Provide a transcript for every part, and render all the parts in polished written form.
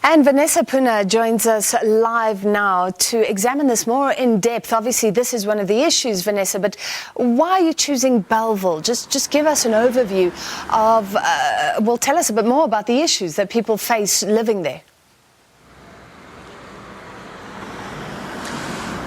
And Vanessa Poonah joins us live now to examine this more in depth. Obviously, this is one of the issues, Vanessa, but why are you choosing Bellville? Just give us an overview of, tell us a bit more about the issues that people face living there.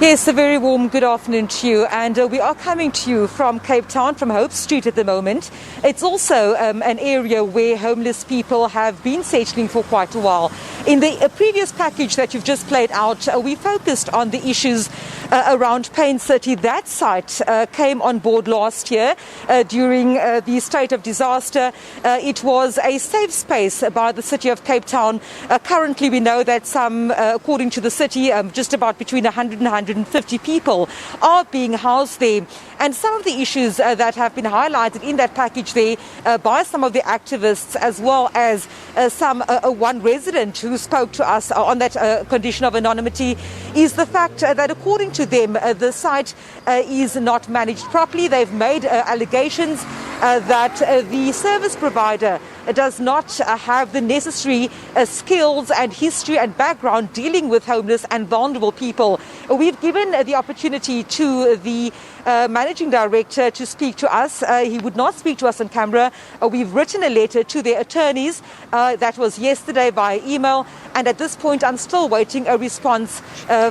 Yes, a very warm good afternoon to you, and we are coming to you from Cape Town, from Hope Street at the moment. It's also an area where homeless people have been settling for quite a while. In the previous package that you've just played out, we focused on the issues around Pain City. That site came on board last year during the state of disaster. It was a safe space by the city of Cape Town. Currently, we know that some, according to the city, just about between 100 and 150 people are being housed there. And some of the issues that have been highlighted in that package there by some of the activists, as well as one resident who spoke to us on that condition of anonymity, is the fact that according to them, the site is not managed properly. They've made allegations that the service provider does not have the necessary skills and history and background dealing with homeless and vulnerable people. We've given the opportunity to the managing director to speak to us. He would not speak to us on camera. We've written a letter to their attorneys. That was yesterday via email. And at this point, I'm still waiting a response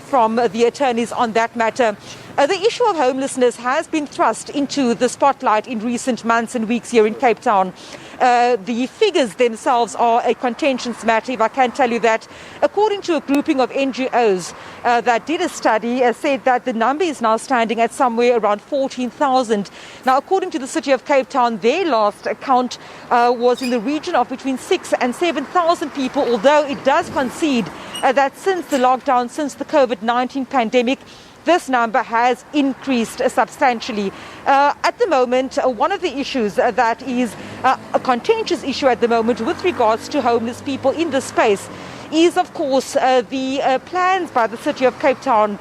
from the attorneys on that matter. The issue of homelessness has been thrust into the spotlight in recent months and weeks here in Cape Town. The figures themselves are a contentious matter, if I can tell you that. According to a grouping of NGOs that did a study, said that the number is now standing at somewhere around 14,000. Now, according to the city of Cape Town, their last count was in the region of between 6,000 and 7,000 people, although it does concede that since the lockdown, since the COVID-19 pandemic, this number has increased substantially. At the moment, one of the issues that is a contentious issue at the moment with regards to homeless people in this space is, of course, the plans by the city of Cape Town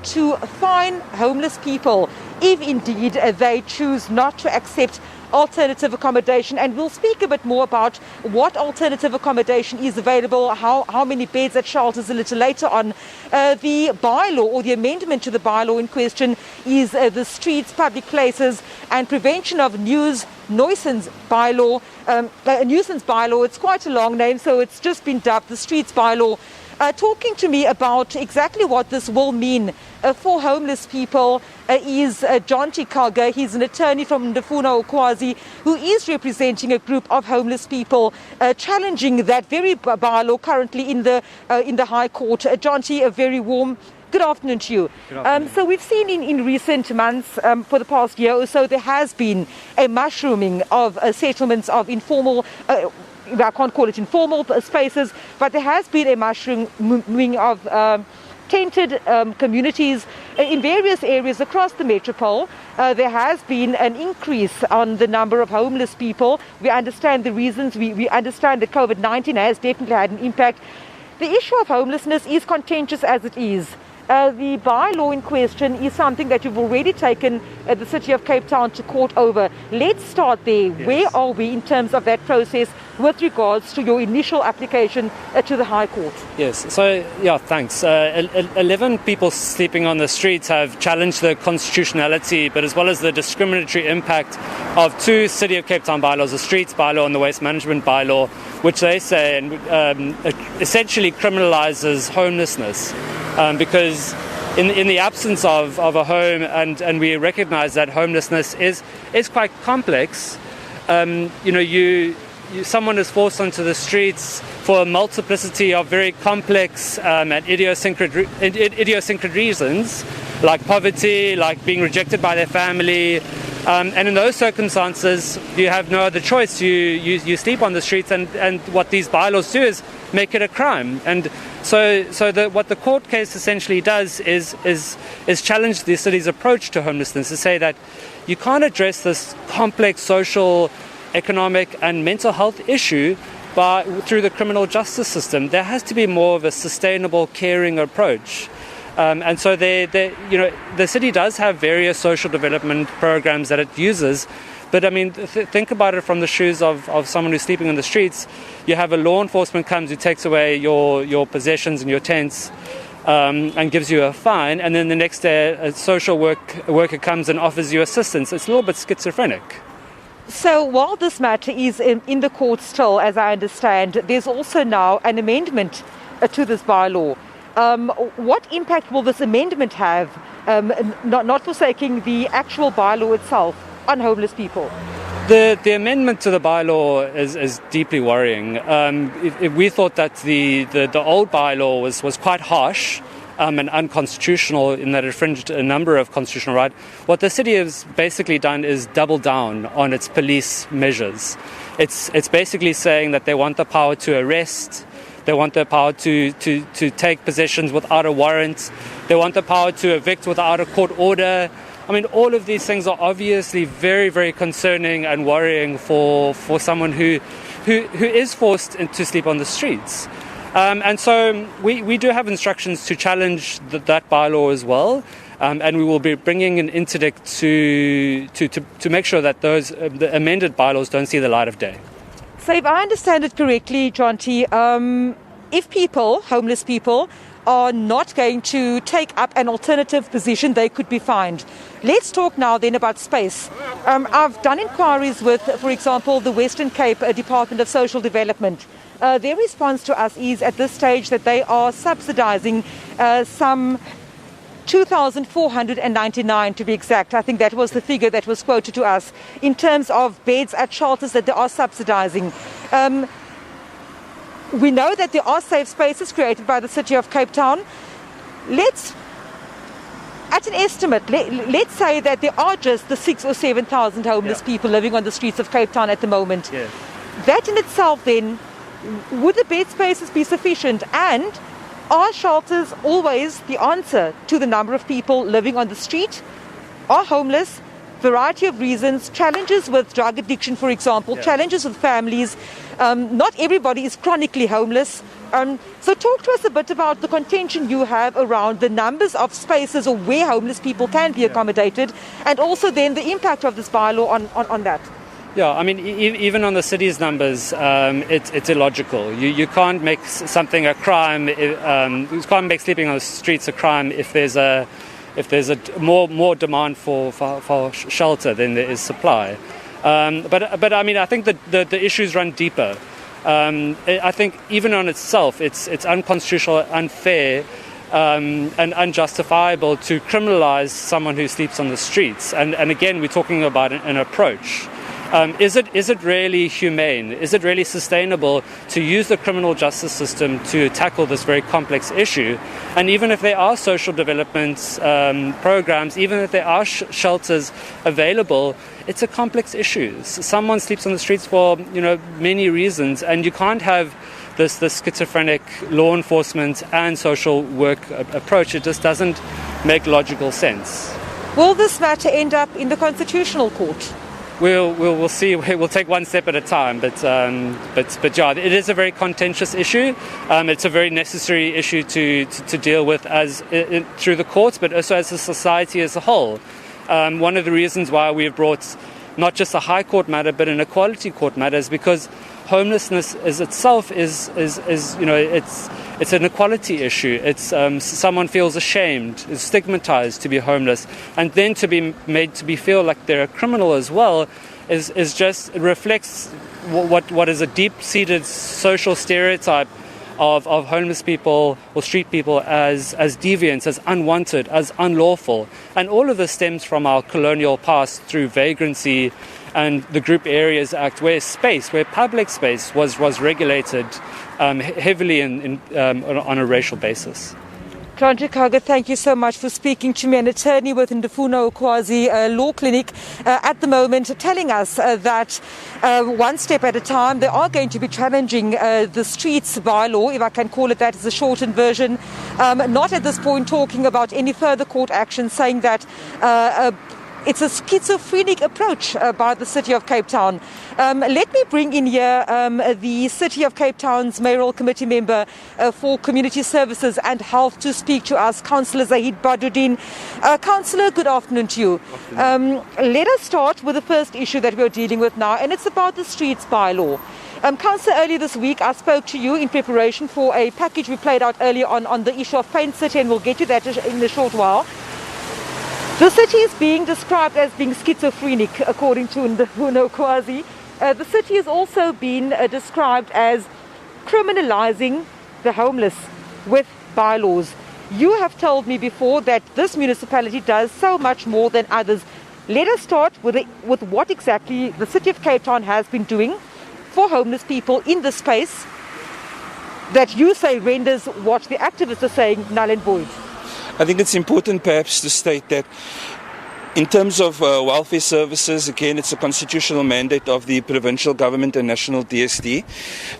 to fine homeless people if indeed they choose not to accept alternative accommodation. And we'll speak a bit more about what alternative accommodation is available, how many beds at shelters a little later on. The bylaw, or the amendment to the bylaw in question, is the Streets, Public Places and Prevention of Nuisance bylaw. A nuisance bylaw, it's quite a long name, so it's just been dubbed the Streets bylaw. Talking to me about exactly what this will mean for homeless people is Jonty Cogger. He's an attorney from Ndifuna, Ukwazi, who is representing a group of homeless people challenging that very bylaw currently in the High Court. Jonty, a very warm good afternoon to you. So we've seen in recent months, for the past year or so, there has been a mushrooming of settlements of informal I can't call it informal spaces, but there has been a mushrooming of tented communities in various areas across the metropole. There has been an increase on the number of homeless people. We understand the reasons. We understand that COVID-19 has definitely had an impact. The issue of homelessness is contentious as it is. The bylaw in question is something that you've already taken the city of Cape Town to court over. Let's start there. Yes. Where are we in terms of that process with regards to your initial application to the High Court? Yes, so, yeah, thanks. 11 people sleeping on the streets have challenged the constitutionality, but as well as the discriminatory impact of two City of Cape Town bylaws, the Streets bylaw and the Waste Management bylaw, which they say essentially criminalizes homelessness. Because in the absence of a home, and we recognize that homelessness is quite complex, someone is forced onto the streets for a multiplicity of very complex and idiosyncratic reasons, like poverty, like being rejected by their family. And in those circumstances, you have no other choice. You sleep on the streets, and what these bylaws do is make it a crime. And so what the court case essentially does is challenge the city's approach to homelessness, to say that you can't address this complex social, economic and mental health issue through the criminal justice system. There has to be more of a sustainable, caring approach. And so the city does have various social development programs that it uses, But I mean, think about it from the shoes of someone who's sleeping on the streets. You have a law enforcement comes who takes away your possessions and your tents and gives you a fine, and then the next day a social worker comes and offers you assistance. It's a little bit schizophrenic. So while this matter is in the court still, as I understand, there's also now an amendment to this bylaw. What impact will this amendment have, not forsaking the actual bylaw itself, on homeless people? The amendment to the bylaw is deeply worrying. We thought that the old bylaw was quite harsh and unconstitutional in that it infringed a number of constitutional rights. What the city has basically done is double down on its police measures. It's basically saying that they want the power to arrest, they want the power to take possessions without a warrant, they want the power to evict without a court order. I mean, all of these things are obviously very, very concerning and worrying for someone who is forced to sleep on the streets. And so we do have instructions to challenge that bylaw as well, and we will be bringing an interdict to make sure that the amended bylaws don't see the light of day. So if I understand it correctly, Jonty, if homeless people, are not going to take up an alternative position, they could be fined. Let's talk now then about space. I've done inquiries with, for example, the Western Cape Department of Social Development. Their response to us is at this stage that they are subsidising some 2,499 to be exact. I think that was the figure that was quoted to us in terms of beds at shelters that they are subsidising. We know that there are safe spaces created by the City of Cape Town. At an estimate, let's say that there are just the 6,000 or 7,000 homeless people living on the streets of Cape Town at the moment. Yes. That in itself then, would the bed spaces be sufficient? And are shelters always the answer to the number of people living on the street? Are homeless? Variety of reasons, challenges with drug addiction, for example, challenges with families. Not everybody is chronically homeless. So talk to us a bit about the contention you have around the numbers of spaces or where homeless people can be accommodated, and also then the impact of this bylaw on that. Yeah, I mean, even on the city's numbers, it's illogical. You can't make something a crime. You can't make sleeping on the streets a crime if there's more demand for shelter than there is supply. But I mean, I think that the issues run deeper. I think even on itself, it's unconstitutional, unfair, and unjustifiable to criminalize someone who sleeps on the streets. And again, we're talking about an approach. Is it really humane? Is it really sustainable to use the criminal justice system to tackle this very complex issue? And even if there are social development programs, even if there are shelters available, it's a complex issue. Someone sleeps on the streets for many reasons, and you can't have this schizophrenic law enforcement and social work approach. It just doesn't make logical sense. Will this matter end up in the Constitutional Court? We'll see. We'll take one step at a time. But yeah, it is a very contentious issue. It's a very necessary issue to deal with through the courts, but also as a society as a whole. One of the reasons why we've brought not just a High Court matter, but an Equality Court matter, is because homelessness itself is it's an equality issue. It's someone feels ashamed, is stigmatized to be homeless, and then to be made to feel like they're a criminal as well is just, it reflects what is a deep-seated social stereotype of homeless people or street people as deviants, as unwanted, as unlawful. And all of this stems from our colonial past through vagrancy and the Group Areas Act, where public space was regulated heavily on a racial basis. Cogger, thank you so much for speaking to me. An attorney with Ndifuna Ukwazi Law Clinic at the moment, telling us that one step at a time they are going to be challenging the streets bylaw, if I can call it that, as a shortened version. Not at this point talking about any further court action, saying that it's a schizophrenic approach by the City of Cape Town. Let me bring in here the City of Cape Town's mayoral committee member for community services and health to speak to us, Councillor Zahid Badroodien. Councillor, good afternoon to you. Let us start with the first issue that we're dealing with now, and it's about the streets bylaw. Councillor, earlier this week I spoke to you in preparation for a package we played out earlier on the issue of Paint City, and we'll get to that in a short while. The city is being described as being schizophrenic, according to Ndifuna Ukwazi. The city has also been described as criminalizing the homeless with bylaws. You have told me before that this municipality does so much more than others. Let us start with what exactly the City of Cape Town has been doing for homeless people in the space that you say renders what the activists are saying null and void. I think it's important perhaps to state that in terms of welfare services, again, it's a constitutional mandate of the provincial government and national DSD.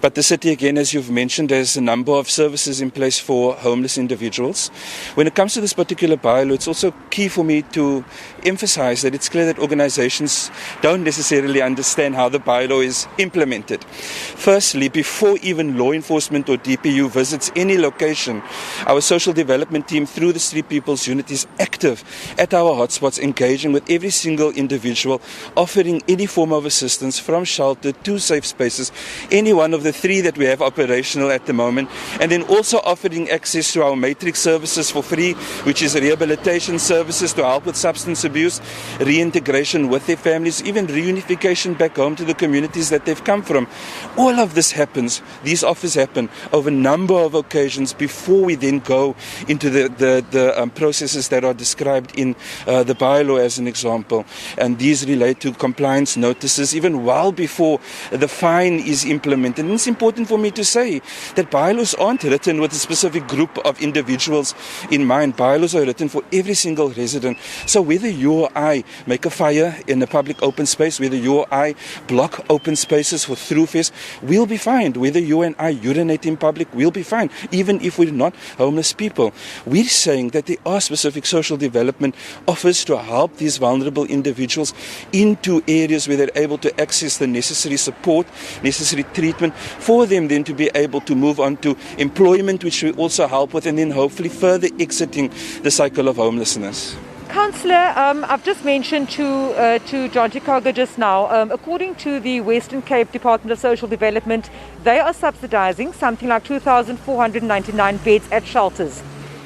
But the city, again, as you've mentioned, has a number of services in place for homeless individuals. When it comes to this particular bylaw, it's also key for me to emphasize that it's clear that organizations don't necessarily understand how the bylaw is implemented. Firstly, before even law enforcement or DPU visits any location, our social development team through the Street People's Unit is active at our hotspots, engaging with every single individual, offering any form of assistance from shelter to safe spaces, any one of the 3 that we have operational at the moment, and then also offering access to our matrix services for free, which is rehabilitation services to help with substance abuse, reintegration with their families, even reunification back home to the communities that they've come from. All of this happens, these offers happen over a number of occasions before we then go into the processes that are described in the bylaw as an example, and these relate to compliance notices even well before the fine is implemented. And it's important for me to say that bylaws aren't written with a specific group of individuals in mind. Bylaws are written for every single resident. So whether you or I make a fire in a public open space, whether you or I block open spaces for throughfares, we'll be fined. Whether you and I urinate in public, we'll be fined, even if we're not homeless people. We're saying that there are specific social development offers to help these vulnerable individuals into areas where they're able to access the necessary support, necessary treatment for them then to be able to move on to employment, which we also help with, and then hopefully further exiting the cycle of homelessness. Councillor, I've just mentioned to Jonty Cogger just now, according to the Western Cape Department of Social Development, they are subsidising something like 2,499 beds at shelters.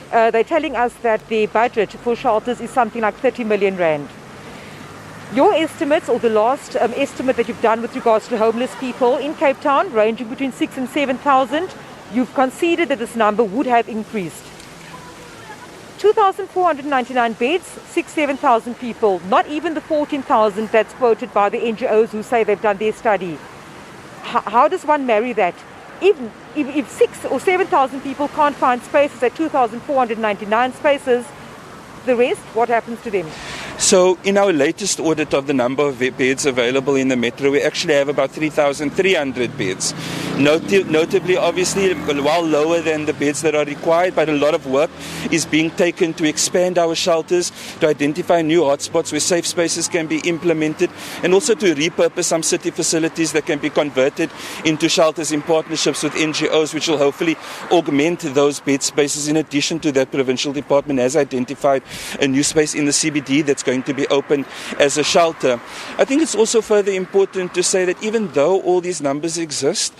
They're telling us that the budget for shelters is something like 30 million rand. Your estimates, or the last estimate that you've done with regards to homeless people in Cape Town, ranging between 6,000 and 7,000, you've conceded that this number would have increased. 2,499 beds, 7,000 people, not even the 14,000 that's quoted by the NGOs who say they've done their study. How does one marry that? If 6,000 or 7,000 people can't find spaces at 2,499 spaces, the rest, what happens to them? So in our latest audit of the number of beds available in the metro, we actually have about 3,300 beds. Notably, obviously, well lower than the beds that are required, but a lot of work is being taken to expand our shelters, to identify new hotspots where safe spaces can be implemented, and also to repurpose some city facilities that can be converted into shelters in partnerships with NGOs, which will hopefully augment those bed spaces. In addition to that, provincial department has identified a new space in the CBD that's going to be opened as a shelter. I think it's also further important to say that even though all these numbers exist,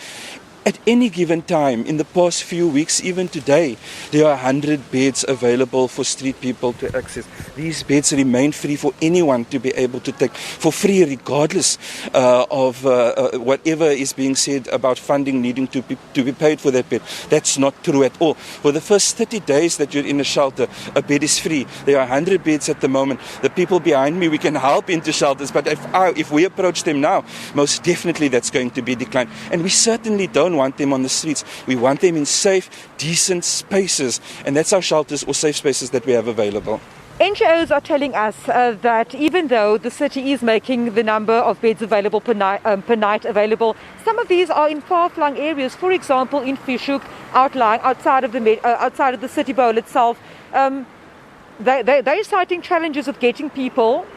at any given time, in the past few weeks, even today, there are 100 beds available for street people to access. These beds remain free for anyone to be able to take for free, regardless of whatever is being said about funding needing to be paid for that bed. That's not true at all. For the first 30 days that you're in a shelter, a bed is free. There are 100 beds at the moment. The people behind me, we can help into shelters, but if we approach them now, most definitely that's going to be declined. And we certainly don't want them on the streets. We want them in safe, decent spaces, and that's our shelters or safe spaces that we have available. NGOs are telling us that even though the city is making the number of beds available per night available, some of these are in far-flung areas. For example, in Fishhoek, outlying outside of the city bowl itself. They're citing challenges with getting people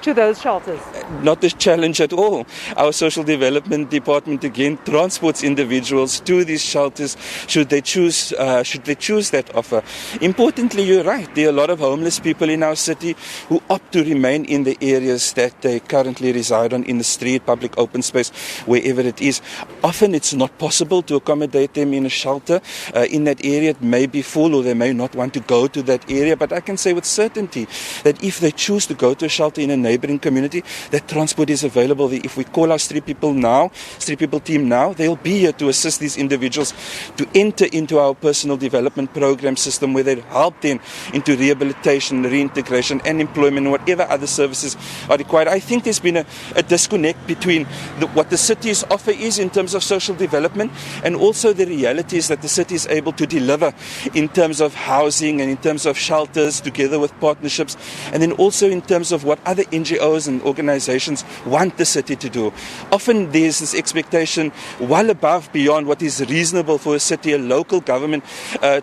to those shelters? Not a challenge at all. Our social development department again transports individuals to these shelters should they choose that offer. Importantly, you're right. There are a lot of homeless people in our city who opt to remain in the areas that they currently reside on, in the street, public open space, wherever it is. Often it's not possible to accommodate them in a shelter in that area. It may be full, or they may not want to go to that area. But I can say with certainty that if they choose to go to a shelter in a neighboring community, that transport is available. If we call our street people team now, they'll be here to assist these individuals to enter into our personal development program system, where they help them into rehabilitation, reintegration and employment, and whatever other services are required. I think there's been a disconnect between what the city's offer is in terms of social development and also the realities that the city is able to deliver in terms of housing and in terms of shelters together with partnerships, and then also in terms of what other NGOs and organizations want the city to do. Often there's this expectation well above beyond what is reasonable for a city, a local government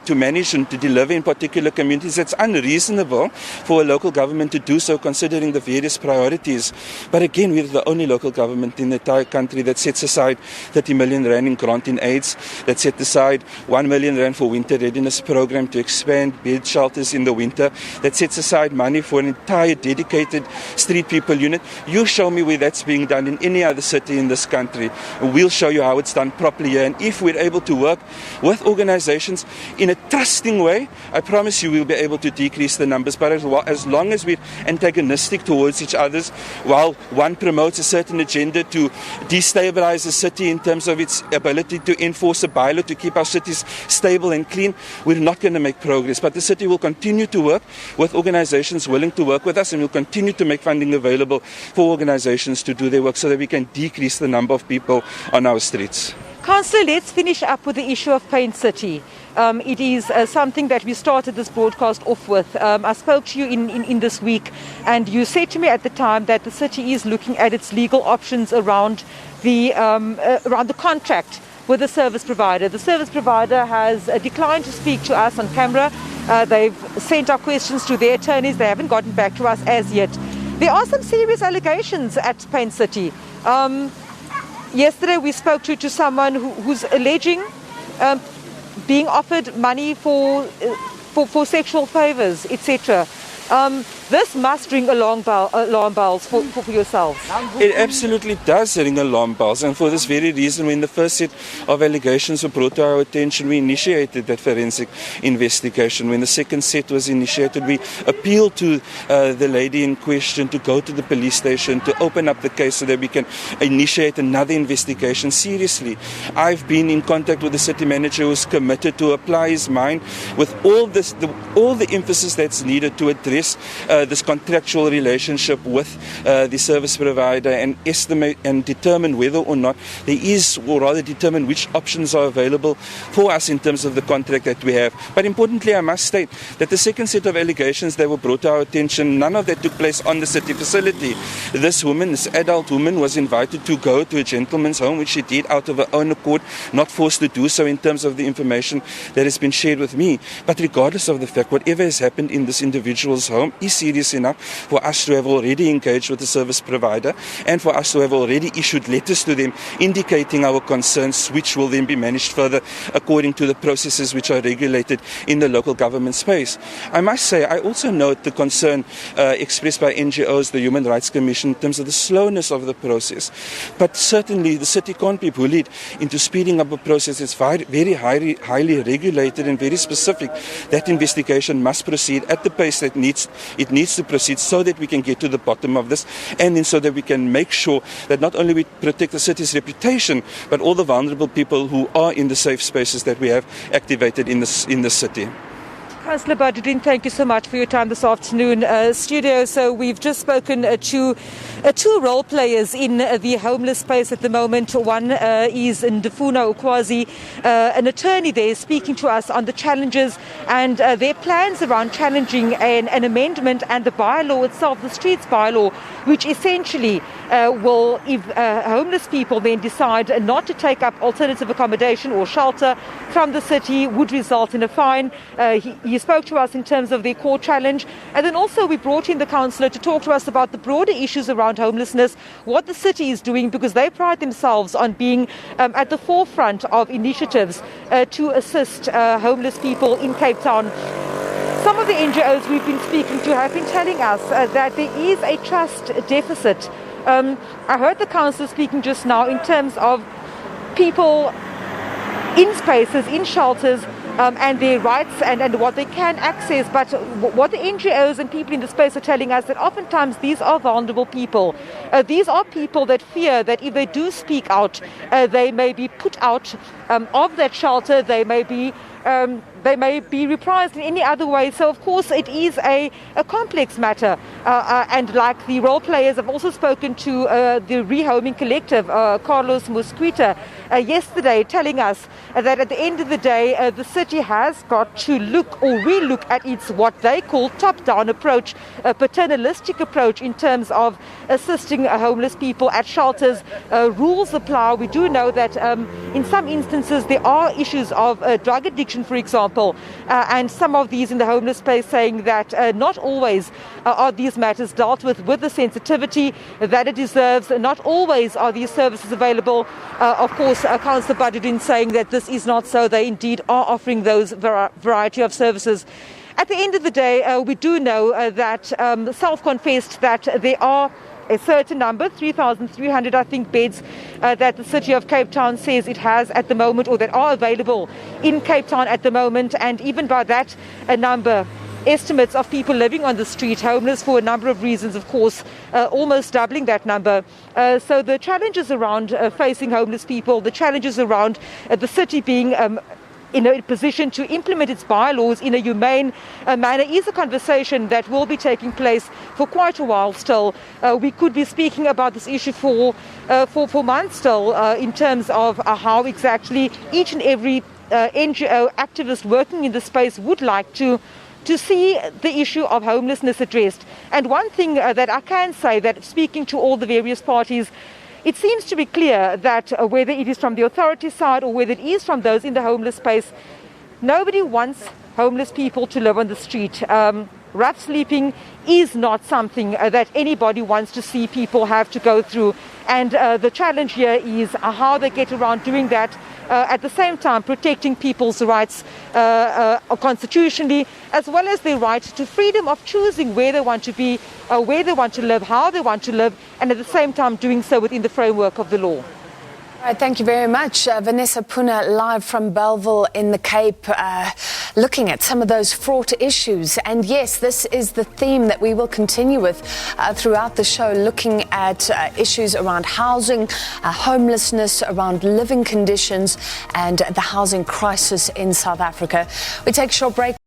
to manage and to deliver in particular communities. It's unreasonable for a local government to do so, considering the various priorities. But again, we're the only local government in the entire country that sets aside 30 million rand in grant in AIDS, that set aside 1 million rand for winter readiness program to expand bed shelters in the winter, that sets aside money for an entire dedicated street people unit. You show me where that's being done in any other city in this country. We'll show you how it's done properly here. And if we're able to work with organizations in a trusting way, I promise you we'll be able to decrease the numbers. But as long as we're antagonistic towards each other, while one promotes a certain agenda to destabilize the city in terms of its ability to enforce a bylaw to keep our cities stable and clean, we're not going to make progress. But the city will continue to work with organizations willing to work with us, and we'll continue to make funding available for organizations to do their work so that we can decrease the number of people on our streets. Councillor, let's finish up with the issue of Paint City. It is something that we started this broadcast off with. I spoke to you in this week, and you said to me at the time that the city is looking at its legal options around the contract with the service provider. The service provider has declined to speak to us on camera. They've sent our questions to their attorneys. They haven't gotten back to us as yet. There are some serious allegations at Paint City. Yesterday we spoke to someone who's alleging being offered money for sexual favors, etc. This must ring alarm bells for yourselves. It absolutely does ring alarm bells, and for this very reason, when the first set of allegations were brought to our attention, we initiated that forensic investigation. When the second set was initiated, we appealed to the lady in question to go to the police station to open up the case so that we can initiate another investigation seriously. I've been in contact with the city manager, who's committed to apply his mind with all the emphasis that's needed to address this contractual relationship with the service provider and estimate and determine whether or not there is, or rather determine which options are available for us in terms of the contract that we have. But importantly, I must state that the second set of allegations that were brought to our attention, none of that took place on the city facility. This adult woman, was invited to go to a gentleman's home, which she did out of her own accord, not forced to do so in terms of the information that has been shared with me. But regardless of the fact, whatever has happened in this individual's home is serious enough for us to have already engaged with the service provider and for us to have already issued letters to them indicating our concerns, which will then be managed further according to the processes which are regulated in the local government space. I must say, I also note the concern expressed by NGOs, the Human Rights Commission, in terms of the slowness of the process. But certainly the city can't be bullied into speeding up a process that's very highly regulated and very specific. That investigation must proceed at the pace that it needs to proceed so that we can get to the bottom of this, and then so that we can make sure that not only we protect the city's reputation, but all the vulnerable people who are in the safe spaces that we have activated in the city. Councillor Badroodien, thank you so much for your time this afternoon. Studio, so we've just spoken to two role players in the homeless space at the moment. One is Ndifuna Ukwazi, an attorney there, speaking to us on the challenges and their plans around challenging an amendment and the bylaw itself, the streets bylaw, which essentially will, if homeless people then decide not to take up alternative accommodation or shelter from the city, would result in a fine. He's He spoke to us in terms of their core challenge, and then also we brought in the councillor to talk to us about the broader issues around homelessness, what the city is doing, because they pride themselves on being at the forefront of initiatives to assist homeless people in Cape Town. Some of the NGOs we've been speaking to have been telling us that there is a trust deficit. I heard the councillor speaking just now in terms of people in spaces, in shelters, and their rights and what they can access. But what the NGOs and people in the space are telling us, that oftentimes these are vulnerable people. These are people that fear that if they do speak out, they may be put out of that shelter, they may be reprised in any other way. So, of course, it is a complex matter. And like the role players, have also spoken to the Rehoming Collective, Carlos Mosquita, yesterday, telling us that at the end of the day, the city has got to look or relook at its what they call top-down approach, a paternalistic approach in terms of assisting homeless people at shelters. Rules apply. We do know that in some instances there are issues of drug addiction, for example, and some of these in the homeless space saying that not always are these matters dealt with the sensitivity that it deserves. Not always are these services available. Of course, Councillor Badroodien saying that this is not so. They indeed are offering those variety of services. At the end of the day, we do know that self-confessed that there are a certain number, 3,300, I think, beds that the city of Cape Town says it has at the moment, or that are available in Cape Town at the moment. And even by that number, estimates of people living on the street, homeless for a number of reasons, of course, almost doubling that number. So the challenges around facing homeless people, the challenges around the city being in a position to implement its bylaws in a humane manner is a conversation that will be taking place for quite a while still. We could be speaking about this issue for months still in terms of how exactly each and every NGO activist working in the space would like to see the issue of homelessness addressed. And one thing that I can say, that speaking to all the various parties, it seems to be clear that whether it is from the authority side or whether it is from those in the homeless space, nobody wants homeless people to live on the street. Rough sleeping is not something that anybody wants to see people have to go through. And the challenge here is how they get around doing that, at the same time protecting people's rights constitutionally, as well as their right to freedom of choosing where they want to be, where they want to live, how they want to live, and at the same time doing so within the framework of the law. All right, thank you very much. Vanessa Poonah, live from Bellville in the Cape, looking at some of those fraught issues. And yes, this is the theme that we will continue with throughout the show, looking at issues around housing, homelessness, around living conditions, and the housing crisis in South Africa. We take a short break.